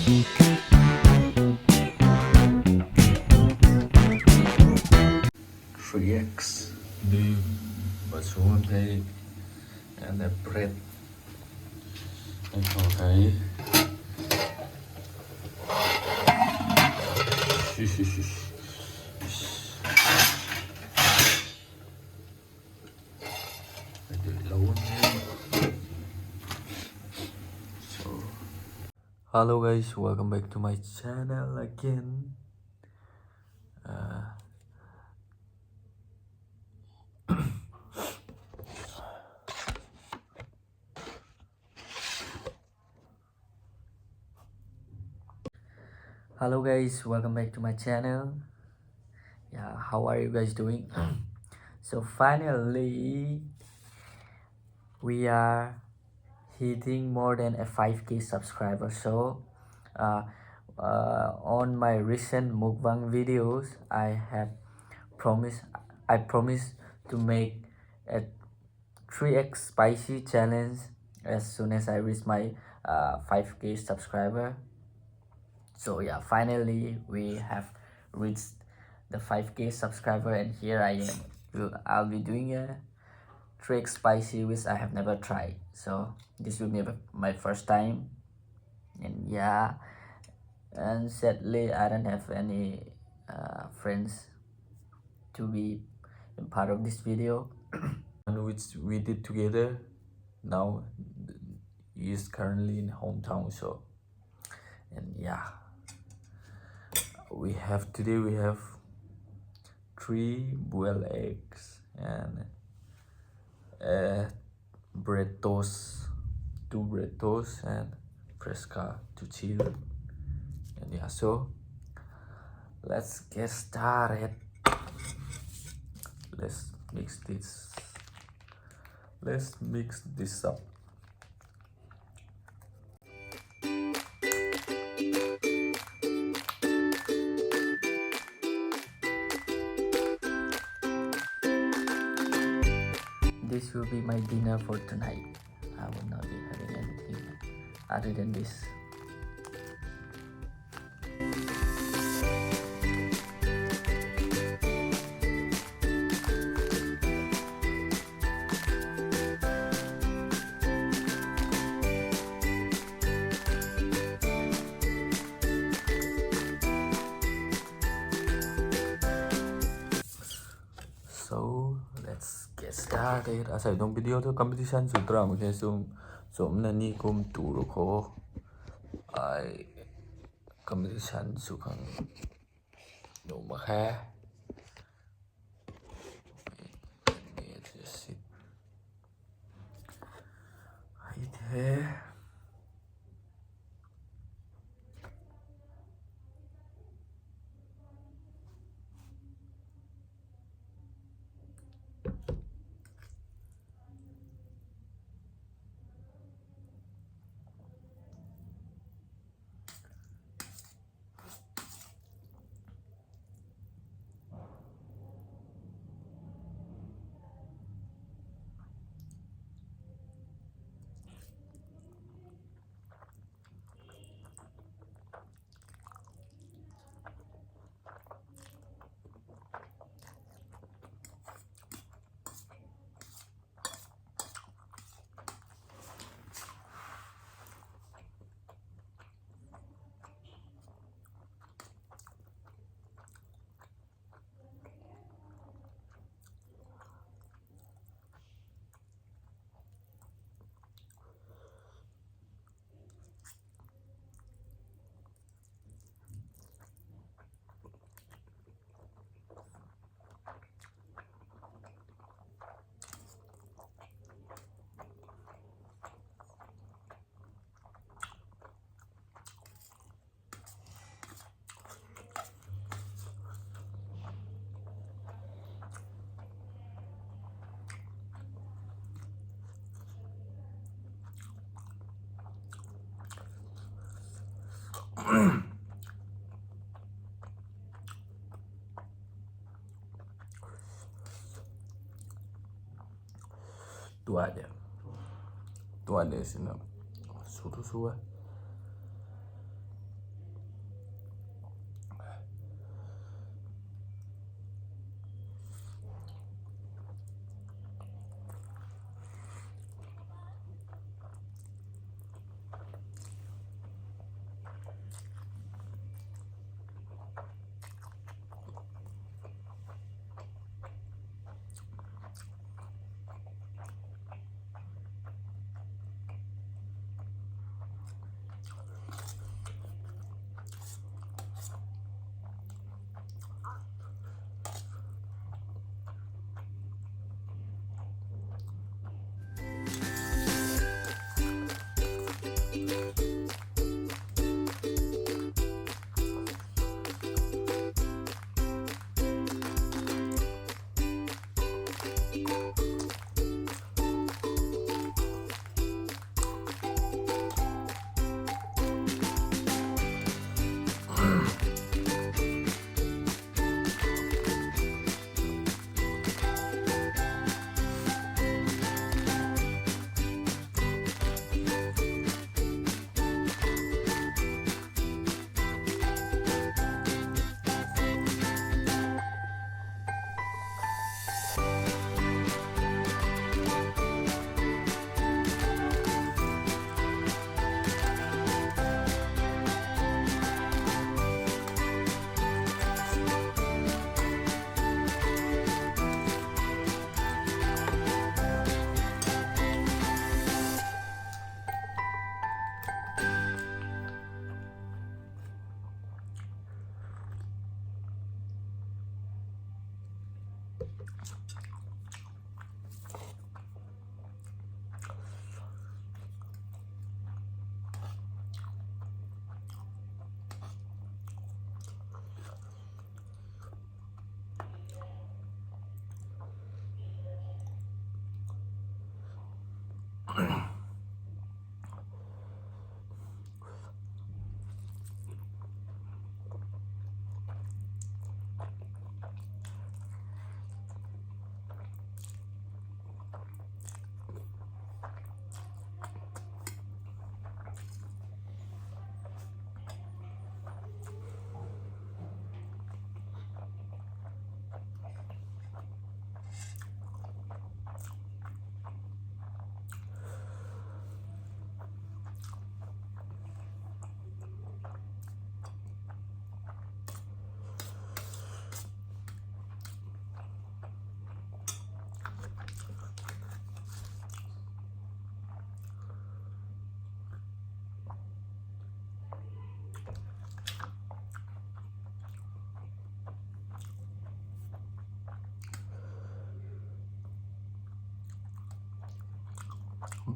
3x beef và số em thấy là bread em có cái phải đợi lâu hơn. So, hello guys, welcome back to my channel again. Hello guys, welcome back to my channel. Yeah, how are you guys doing? So finally we are hitting more than a 5k subscriber. So on my recent mukbang videos I promised to make a 3x spicy challenge as soon as I reach my 5k subscriber. So yeah, finally we have reached the 5k subscriber, and here I am. I'll be doing a 3x spicy which I have never tried, so this will be my first time. And yeah, and sadly I don't have any friends to be part of this video. And which we did together now he is currently in hometown. So, and yeah, we have 3 boiled eggs and bread toast, 2 bread toast and fresca to chill. And yeah, so let's get started. Let's mix this up. This will be my dinner for tonight. I will not be having anything other than this. So let's get started. Asal dong video tu competition sutra mungkin so nani kum turu ko ai competition sukang no makha. Ai thế. Tu ada sini suruh.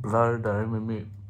Blur dari mimi.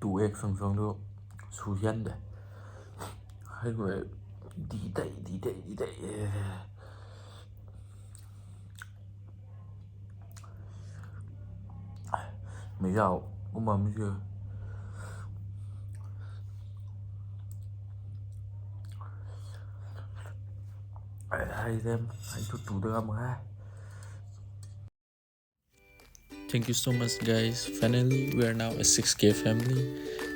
2x song song do suyan de hai người đi đây mấy giàu ông mầm chưa hai em hai tụt được không ha. Thank you so much, guys. Finally, we are now a 6K family,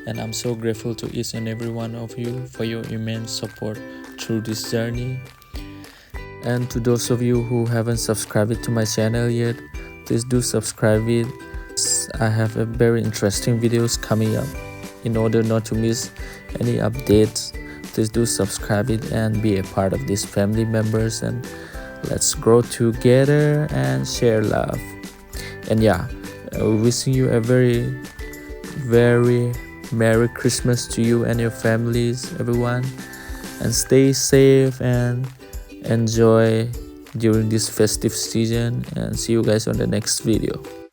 and I'm so grateful to each and every one of you for your immense support through this journey. And to those of you who haven't subscribed to my channel yet, please do subscribe it. I have a very interesting videos coming up. In order not to miss any updates, please do subscribe it and be a part of these family members, and let's grow together and share love. And yeah, wishing you a very Merry Christmas to you and your families, everyone, and stay safe and enjoy during this festive season, and see you guys on the next video.